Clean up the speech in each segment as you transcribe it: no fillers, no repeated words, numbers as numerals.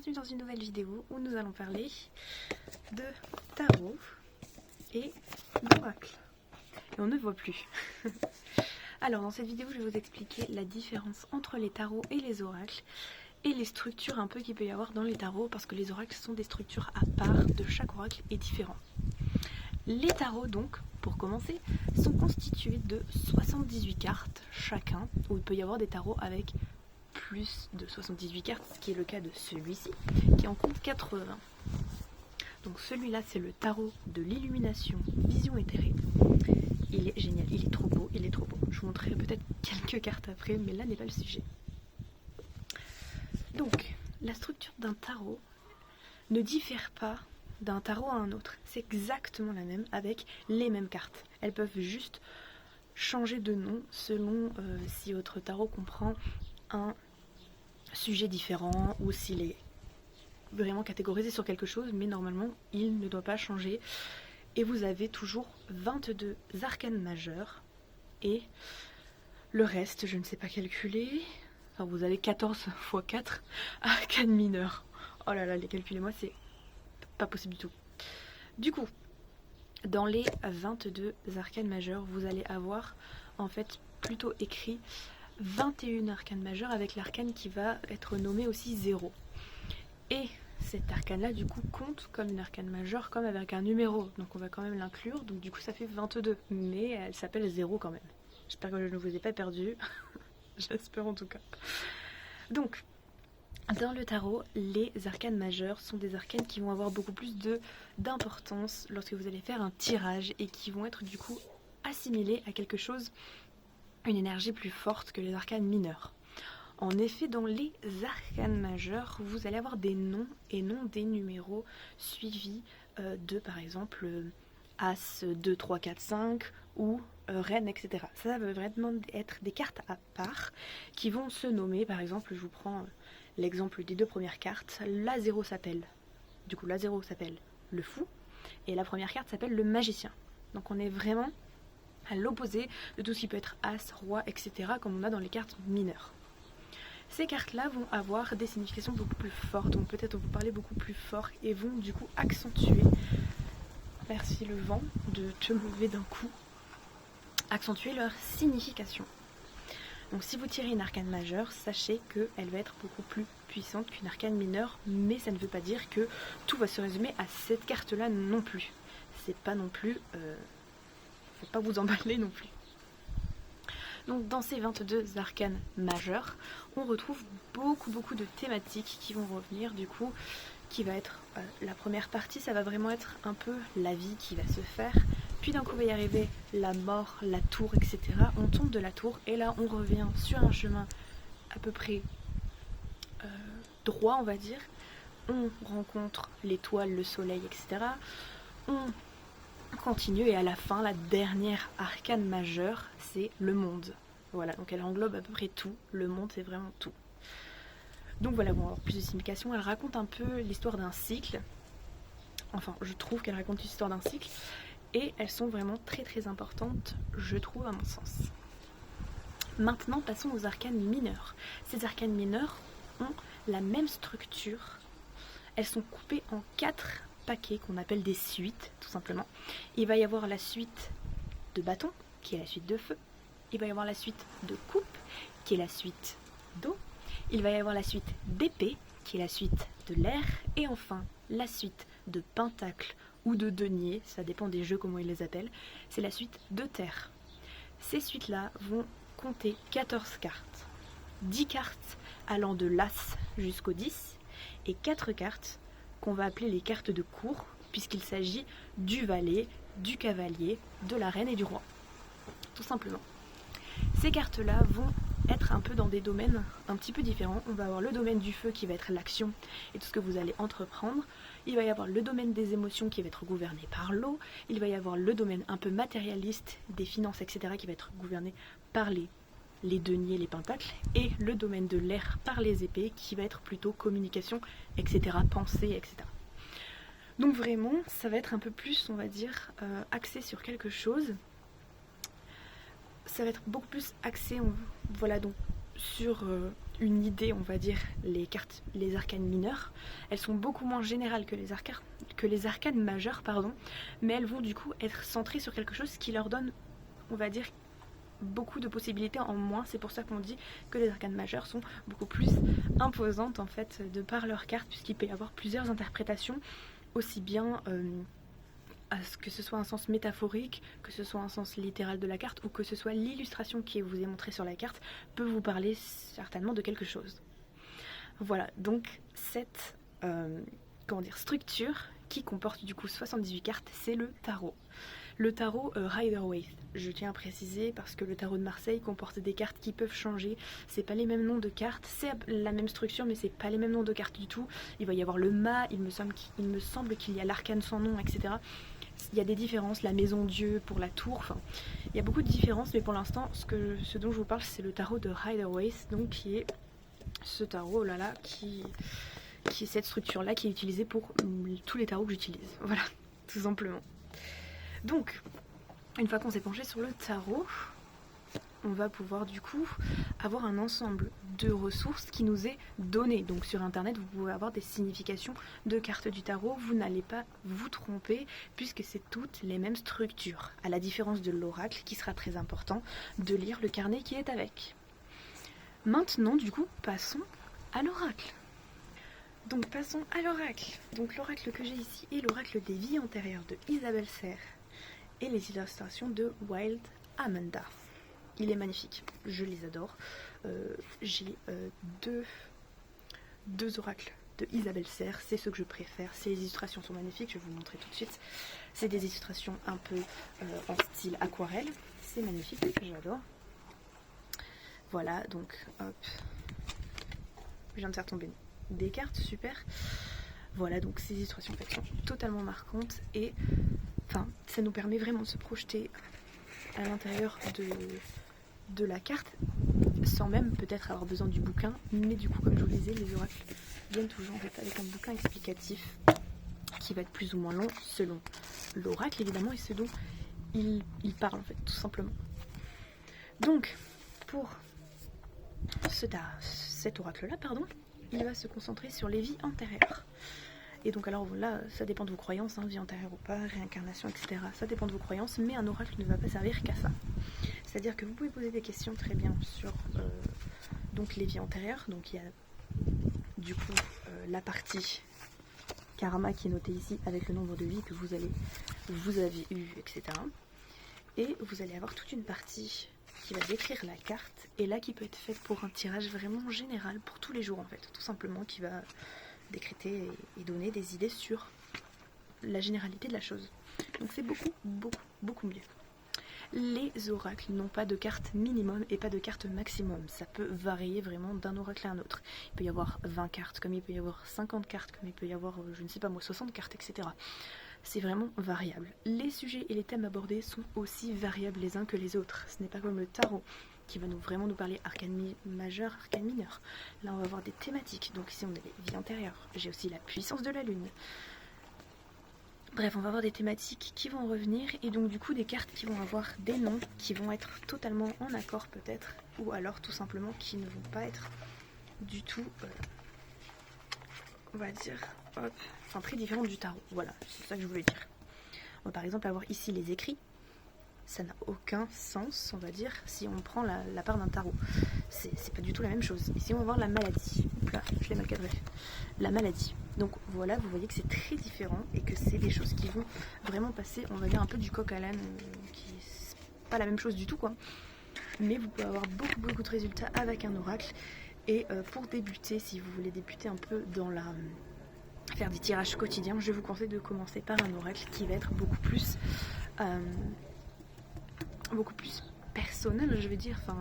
bienvenue dans une nouvelle vidéo où nous allons parler de tarot et d'oracle. Et on ne voit plus. Alors dans cette vidéo je vais vous expliquer la différence entre les tarots et les oracles et les structures un peu qu'il peut y avoir dans les tarots, parce que les oracles sont des structures à part de chaque oracle et différents. Les tarots donc, pour commencer, sont constitués de 78 cartes chacun, où il peut y avoir des tarots avec plus de 78 cartes, ce qui est le cas de celui-ci, qui en compte 80. Donc celui-là, c'est le tarot de l'illumination, vision éthérée. Il est génial, il est trop beau, il est trop beau. Je vous montrerai peut-être quelques cartes après, mais là n'est pas le sujet. Donc, la structure d'un tarot ne diffère pas d'un tarot à un autre. C'est exactement la même, avec les mêmes cartes. Elles peuvent juste changer de nom selon si votre tarot comprend un sujet différent ou s'il est vraiment catégorisé sur quelque chose, mais normalement il ne doit pas changer. Et vous avez toujours 22 arcanes majeures et le reste je ne sais pas calculer. Enfin, vous avez 14 x 4 arcanes mineures. Oh là là, les calculez-moi, c'est pas possible du tout. Du coup, dans les 22 arcanes majeures, vous allez avoir en fait plutôt écrit 21 arcanes majeures avec l'arcane qui va être nommée aussi 0. Et cet arcane là du coup compte comme une arcane majeure, comme avec un numéro, donc on va quand même l'inclure, donc du coup ça fait 22, mais elle s'appelle 0 quand même. J'espère que je ne vous ai pas perdu. J'espère en tout cas. Donc dans le tarot, les arcanes majeures sont des arcanes qui vont avoir beaucoup plus d'importance lorsque vous allez faire un tirage et qui vont être du coup assimilés à quelque chose, une énergie plus forte que les arcanes mineures. En effet, dans les arcanes majeures, vous allez avoir des noms et non des numéros suivis de par exemple As, 2, 3, 4, 5 ou Reine, etc. Ça va vraiment être des cartes à part qui vont se nommer. Par exemple, je vous prends l'exemple des deux premières cartes. La 0 s'appelle, du coup la 0 s'appelle le fou et la première carte s'appelle le magicien. Donc on est vraiment à l'opposé de tout ce qui peut être As, Roi, etc. comme on a dans les cartes mineures. Ces cartes-là vont avoir des significations beaucoup plus fortes, donc peut-être vous parler beaucoup plus fort et vont du coup accentuer, merci le vent de te lever d'un coup, accentuer leur signification. Donc si vous tirez une arcane majeure, sachez qu'elle va être beaucoup plus puissante qu'une arcane mineure, mais ça ne veut pas dire que tout va se résumer à cette carte-là non plus. C'est pas non plus... faut pas vous emballer non plus. Donc dans ces 22 arcanes majeures, on retrouve beaucoup de thématiques qui vont revenir du coup, qui va être la première partie, ça va vraiment être un peu la vie qui va se faire, puis d'un coup va y arriver la mort, la tour, etc. On tombe de la tour et là on revient sur un chemin à peu près droit on va dire, on rencontre l'étoile, le soleil, etc. On continue et à la fin, la dernière arcane majeure, c'est le monde. Voilà, donc elle englobe à peu près tout. Le monde, c'est vraiment tout. Donc voilà, bon, alors plus de signification. Elle raconte un peu l'histoire d'un cycle. Enfin, je trouve qu'elle raconte l'histoire d'un cycle. Et elles sont vraiment très importantes, je trouve, à mon sens. Maintenant, passons aux arcanes mineures. Ces arcanes mineures ont la même structure. Elles sont coupées en 4 paquets qu'on appelle des suites, tout simplement. Il va y avoir la suite de bâton, qui est la suite de feu. Il va y avoir la suite de coupe, qui est la suite d'eau. Il va y avoir la suite d'épée, qui est la suite de l'air. Et enfin, la suite de pentacle ou de denier, ça dépend des jeux comment ils les appellent, c'est la suite de terre. Ces suites-là vont compter 14 cartes. 10 cartes allant de l'As jusqu'au 10 et 4 cartes qu'on va appeler les cartes de cour, puisqu'il s'agit du valet, du cavalier, de la reine et du roi. Tout simplement. Ces cartes-là vont être un peu dans des domaines un petit peu différents. On va avoir le domaine du feu qui va être l'action et tout ce que vous allez entreprendre. Il va y avoir le domaine des émotions qui va être gouverné par l'eau. Il va y avoir le domaine un peu matérialiste des finances, etc. qui va être gouverné par les deniers, les pentacles, et le domaine de l'air par les épées qui va être plutôt communication, etc., pensée, etc. Donc vraiment, ça va être un peu plus, on va dire, axé sur quelque chose. Ça va être beaucoup plus axé, voilà, donc sur une idée, on va dire, les arcanes mineures, elles sont beaucoup moins générales que les arcanes majeures, pardon, mais elles vont du coup être centrées sur quelque chose qui leur donne, on va dire, beaucoup de possibilités en moins. C'est pour ça qu'on dit que les arcanes majeures sont beaucoup plus imposantes en fait de par leurs cartes, puisqu'il peut y avoir plusieurs interprétations, aussi bien à ce que ce soit un sens métaphorique, que ce soit un sens littéral de la carte, ou que ce soit l'illustration qui vous est montrée sur la carte peut vous parler certainement de quelque chose. Voilà, donc cette structure qui comporte du coup 78 cartes, c'est le tarot. Le tarot Rider-Waite, je tiens à préciser parce que le tarot de Marseille comporte des cartes qui peuvent changer. C'est pas les mêmes noms de cartes, c'est la même structure mais c'est pas les mêmes noms de cartes du tout. Il va y avoir le mât, il me semble qu'il y a l'arcane sans nom, etc. Il y a des différences, la maison Dieu pour la tour, enfin, il y a beaucoup de différences, mais pour l'instant, ce dont je vous parle, c'est le tarot de Rider-Waite, donc qui est ce tarot là qui est cette structure là qui est utilisée pour tous les tarots que j'utilise. Voilà, tout simplement. Donc, une fois qu'on s'est penché sur le tarot, on va pouvoir du coup avoir un ensemble de ressources qui nous est donné. Donc sur internet, vous pouvez avoir des significations de cartes du tarot, vous n'allez pas vous tromper puisque c'est toutes les mêmes structures, à la différence de l'oracle qui sera très important de lire le carnet qui est avec. Maintenant du coup, passons à l'oracle. Donc passons à l'oracle. Donc l'oracle que j'ai ici est l'oracle des vies antérieures de Isabelle Serre et les illustrations de Wild Amanda. Il est magnifique, je les adore. J'ai deux oracles de Isabelle Serre, c'est ce que je préfère. Ces illustrations sont magnifiques, je vais vous montrer tout de suite. C'est des illustrations un peu en style aquarelle, c'est magnifique, j'adore. Voilà, donc hop, je viens de faire tomber des cartes, super. Voilà, donc ces illustrations en fait sont totalement marquantes et enfin, ça nous permet vraiment de se projeter à l'intérieur de la carte sans même peut-être avoir besoin du bouquin, mais du coup comme je vous le disais, les oracles viennent toujours en fait avec un bouquin explicatif qui va être plus ou moins long selon l'oracle évidemment et ce dont il parle en fait tout simplement. Donc pour cet oracle là, il va se concentrer sur les vies antérieures. Et donc alors là, ça dépend de vos croyances, hein, vie antérieure ou pas, réincarnation, etc. Ça dépend de vos croyances, mais un oracle ne va pas servir qu'à ça. C'est-à-dire que vous pouvez poser des questions très bien sur donc les vies antérieures. Donc il y a du coup la partie karma qui est notée ici avec le nombre de vies que vous avez eu, etc. Et vous allez avoir toute une partie qui va décrire la carte, et là qui peut être faite pour un tirage vraiment général pour tous les jours en fait, tout simplement qui va décréter et donner des idées sur la généralité de la chose. Donc c'est beaucoup mieux. Les oracles n'ont pas de carte minimum et pas de carte maximum. Ça peut varier vraiment d'un oracle à un autre. Il peut y avoir 20 cartes, comme il peut y avoir 50 cartes, comme il peut y avoir, je ne sais pas moi, 60 cartes, etc. C'est vraiment variable. Les sujets et les thèmes abordés sont aussi variables les uns que les autres. Ce n'est pas comme le tarot qui va vraiment nous parler arcane majeure, arcane mineure. Là on va avoir des thématiques. Donc ici on a les vies antérieures. J'ai aussi la puissance de la lune. Bref, on va avoir des thématiques qui vont revenir et donc du coup des cartes qui vont avoir des noms qui vont être totalement en accord peut-être, ou alors tout simplement qui ne vont pas être du tout, on va dire, très différentes du tarot. Voilà, c'est ça que je voulais dire. On va par exemple avoir ici les écrits. Ça n'a aucun sens, on va dire, si on prend la part d'un tarot. C'est pas du tout la même chose. Ici, on va voir la maladie. Oups là, je l'ai mal cadré. La maladie. Donc voilà, vous voyez que c'est très différent et que c'est des choses qui vont vraiment passer, on va dire, un peu du coq à l'âne, qui c'est pas la même chose du tout, quoi. Mais vous pouvez avoir beaucoup de résultats avec un oracle. Et pour débuter, si vous voulez débuter un peu dans faire des tirages quotidiens, je vous conseille de commencer par un oracle qui va être beaucoup plus personnel, je veux dire. Enfin,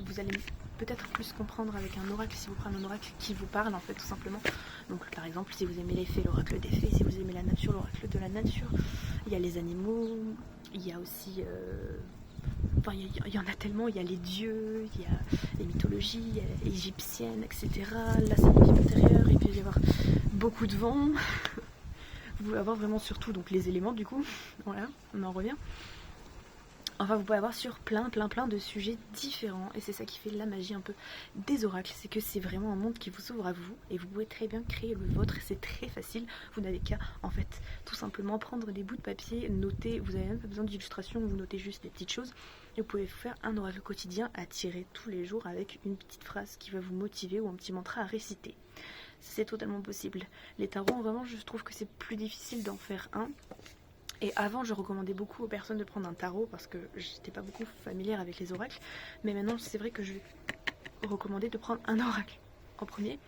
vous allez peut-être plus comprendre avec un oracle si vous prenez un oracle qui vous parle en fait tout simplement. Donc par exemple si vous aimez les fées, l'oracle des fées, si vous aimez la nature, l'oracle de la nature. Il y a les animaux, il y a aussi il y en a tellement, il y a les dieux, il y a les mythologies égyptiennes, etc. Là c'est les vies antérieures, et puis il va y avoir beaucoup de vent. Vous pouvez avoir vraiment surtout donc les éléments du coup, voilà, on en revient. Enfin, vous pouvez avoir sur plein de sujets différents. Et c'est ça qui fait la magie un peu des oracles. C'est que c'est vraiment un monde qui vous s'ouvre à vous. Et vous pouvez très bien créer le vôtre. C'est très facile. Vous n'avez qu'à, en fait, tout simplement prendre des bouts de papier, noter. Vous n'avez même pas besoin d'illustration. Vous notez juste des petites choses. Et vous pouvez vous faire un oracle quotidien à tirer tous les jours avec une petite phrase qui va vous motiver ou un petit mantra à réciter. C'est totalement possible. Les tarots, vraiment, je trouve que c'est plus difficile d'en faire un. Et avant, je recommandais beaucoup aux personnes de prendre un tarot parce que j'étais pas beaucoup familière avec les oracles. Mais maintenant, c'est vrai que je vais recommander de prendre un oracle en premier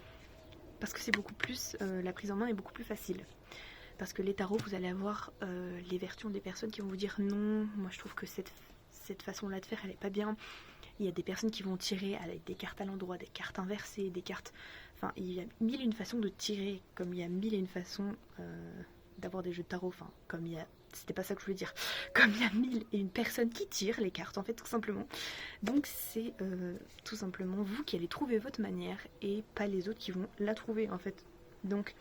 parce que c'est beaucoup plus, la prise en main est beaucoup plus facile. Parce que les tarots, vous allez avoir les versions des personnes qui vont vous dire non, moi je trouve que cette façon-là de faire, elle est pas bien. Il y a des personnes qui vont tirer avec des cartes à l'endroit, des cartes inversées, des cartes... Enfin, il y a mille et une façons de tirer, comme il y a mille et une façons d'avoir des jeux de tarot. Enfin, comme il y a... C'était pas ça que je voulais dire. Comme il y a mille et une personnes qui tirent les cartes, en fait, tout simplement. Donc, c'est tout simplement vous qui allez trouver votre manière et pas les autres qui vont la trouver, en fait. Donc,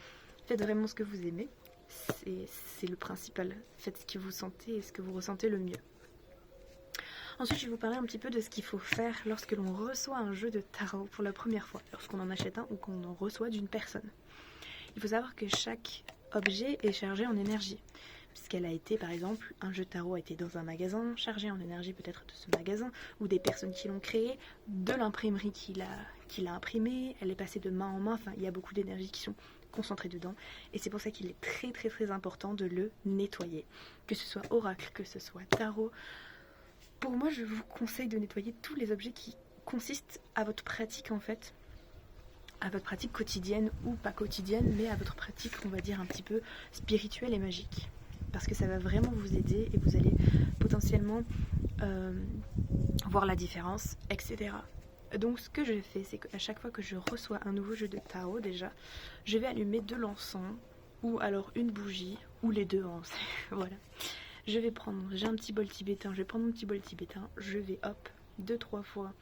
faites vraiment ce que vous aimez. C'est le principal. Faites ce que vous sentez et ce que vous ressentez le mieux. Ensuite, je vais vous parler un petit peu de ce qu'il faut faire lorsque l'on reçoit un jeu de tarot pour la première fois, lorsqu'on en achète un ou qu'on en reçoit d'une personne. Il faut savoir que chaque objet est chargé en énergie, puisqu'elle a été, par exemple, un jeu de tarot a été dans un magasin, chargé en énergie peut-être de ce magasin, ou des personnes qui l'ont créé, de l'imprimerie qui l'a imprimé, elle est passée de main en main, enfin, il y a beaucoup d'énergie qui sont concentrées dedans, et c'est pour ça qu'il est très important de le nettoyer, que ce soit oracle, que ce soit tarot. Pour moi, je vous conseille de nettoyer tous les objets qui consistent à votre pratique, en fait, à votre pratique quotidienne ou pas quotidienne, mais à votre pratique, on va dire, un petit peu spirituelle et magique. Parce que ça va vraiment vous aider et vous allez potentiellement voir la différence, etc. Donc ce que je fais, c'est qu'à chaque fois que je reçois un nouveau jeu de tarot, déjà, je vais allumer de l'encens, ou alors une bougie, ou les deux, hein, voilà. Je vais prendre, j'ai un petit bol tibétain, je vais prendre mon petit bol tibétain, je vais hop, 2-3 fois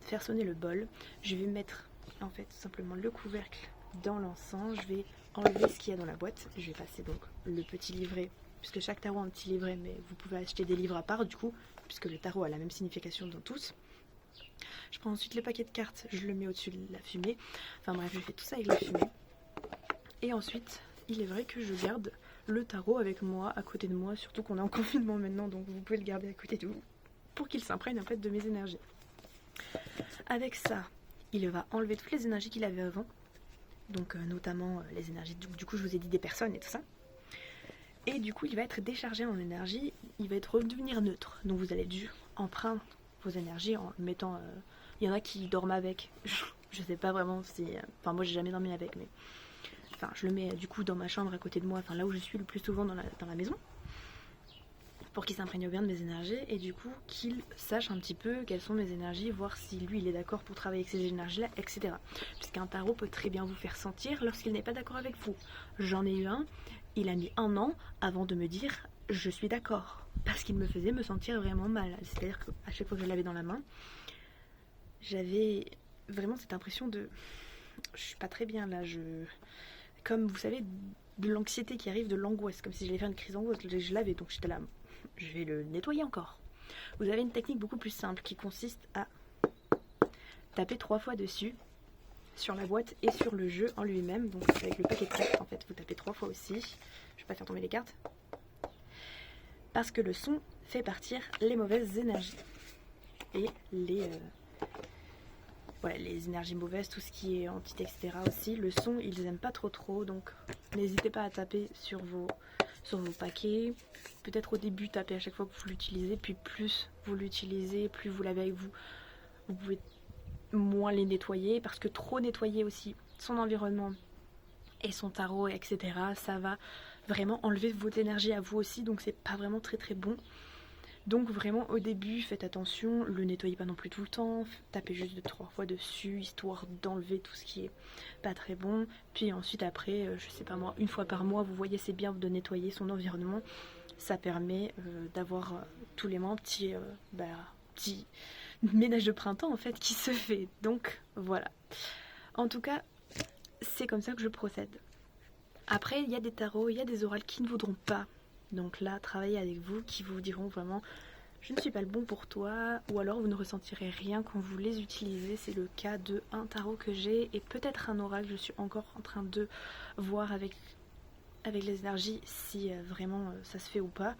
faire sonner le bol, je vais mettre en fait tout simplement le couvercle dans l'encens, je vais enlever ce qu'il y a dans la boîte, je vais passer donc le petit livret, puisque chaque tarot a un petit livret, mais vous pouvez acheter des livres à part du coup, puisque le tarot a la même signification dans tous. Je prends ensuite le paquet de cartes, je le mets au-dessus de la fumée, enfin bref, je fais tout ça avec la fumée, et ensuite il est vrai que je garde le tarot avec moi, à côté de moi, surtout qu'on est en confinement maintenant, donc vous pouvez le garder à côté de vous pour qu'il s'imprègne en fait de mes énergies. Avec ça, il va enlever toutes les énergies qu'il avait avant, donc notamment les énergies, du coup je vous ai dit des personnes et tout ça, et du coup il va être déchargé en énergie, il va être redevenir neutre, donc vous allez dû emprunter vos énergies en le mettant, il y en a qui dorment avec, je sais pas vraiment si, enfin moi j'ai jamais dormi avec, mais enfin, je le mets du coup dans ma chambre à côté de moi, enfin là où je suis le plus souvent dans la maison, pour qu'il s'imprègne bien de mes énergies et du coup qu'il sache un petit peu quelles sont mes énergies, voir si lui il est d'accord pour travailler avec ces énergies-là, etc. Puisqu'un tarot peut très bien vous faire sentir lorsqu'il n'est pas d'accord avec vous. J'en ai eu un, il a mis 1 an avant de me dire je suis d'accord, parce qu'il me faisait me sentir vraiment mal. C'est-à-dire qu'à chaque fois que je l'avais dans la main, j'avais vraiment cette impression de je suis pas très bien là, comme vous savez, de l'anxiété qui arrive, de l'angoisse, comme si j'allais faire une crise d'angoisse, je l'avais, donc j'étais là, je vais le nettoyer encore. Vous avez une technique beaucoup plus simple qui consiste à taper 3 fois dessus, sur la boîte et sur le jeu en lui-même, donc avec le paquet de cartes, en fait, vous tapez 3 fois aussi, je vais pas faire tomber les cartes, parce que le son fait partir les mauvaises énergies, et voilà, les énergies mauvaises, tout ce qui est entité, etc. aussi. Le son, ils aiment pas trop, donc n'hésitez pas à taper sur vos paquets. Peut-être au début, tapez à chaque fois que vous l'utilisez, puis plus vous l'utilisez, plus vous l'avez avec vous, vous pouvez moins les nettoyer, parce que trop nettoyer aussi son environnement et son tarot, etc., ça va vraiment enlever votre énergie à vous aussi, donc c'est pas vraiment très bon. Donc vraiment au début faites attention, le nettoyez pas non plus tout le temps, tapez juste 2-3 fois dessus histoire d'enlever tout ce qui est pas très bon, puis ensuite après, je sais pas moi, 1 fois par mois vous voyez c'est bien de nettoyer son environnement, ça permet d'avoir tous les mois un petit ménage de printemps en fait qui se fait, donc voilà. En tout cas c'est comme ça que je procède. Après il y a des tarots, il y a des oracles qui ne voudront pas. Donc là, travaillez avec vous, qui vous diront vraiment je ne suis pas le bon pour toi, ou alors vous ne ressentirez rien quand vous les utilisez. C'est le cas de un tarot que j'ai et peut-être un oracle. Je suis encore en train de voir avec les énergies si vraiment ça se fait ou pas.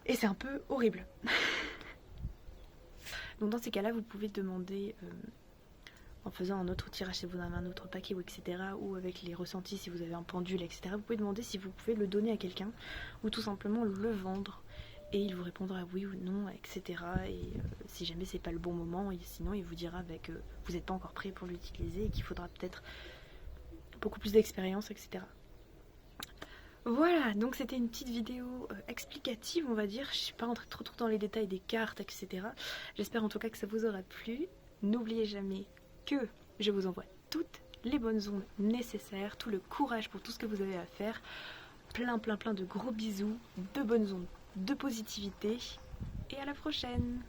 Et c'est un peu horrible. Donc dans ces cas-là, vous pouvez demander en faisant un autre tirage si vous avez un autre paquet, ou etc. Ou avec les ressentis si vous avez un pendule, etc. Vous pouvez demander si vous pouvez le donner à quelqu'un ou tout simplement le vendre. Et il vous répondra oui ou non, etc. Et si jamais c'est pas le bon moment, sinon il vous dira que vous n'êtes pas encore prêt pour l'utiliser et qu'il faudra peut-être beaucoup plus d'expérience, etc. Voilà, donc c'était une petite vidéo explicative, on va dire. Je suis pas rentrée trop dans les détails des cartes, etc. J'espère en tout cas que ça vous aura plu. N'oubliez jamais que je vous envoie toutes les bonnes ondes nécessaires, tout le courage pour tout ce que vous avez à faire. Plein de gros bisous, de bonnes ondes, de positivité. Et à la prochaine!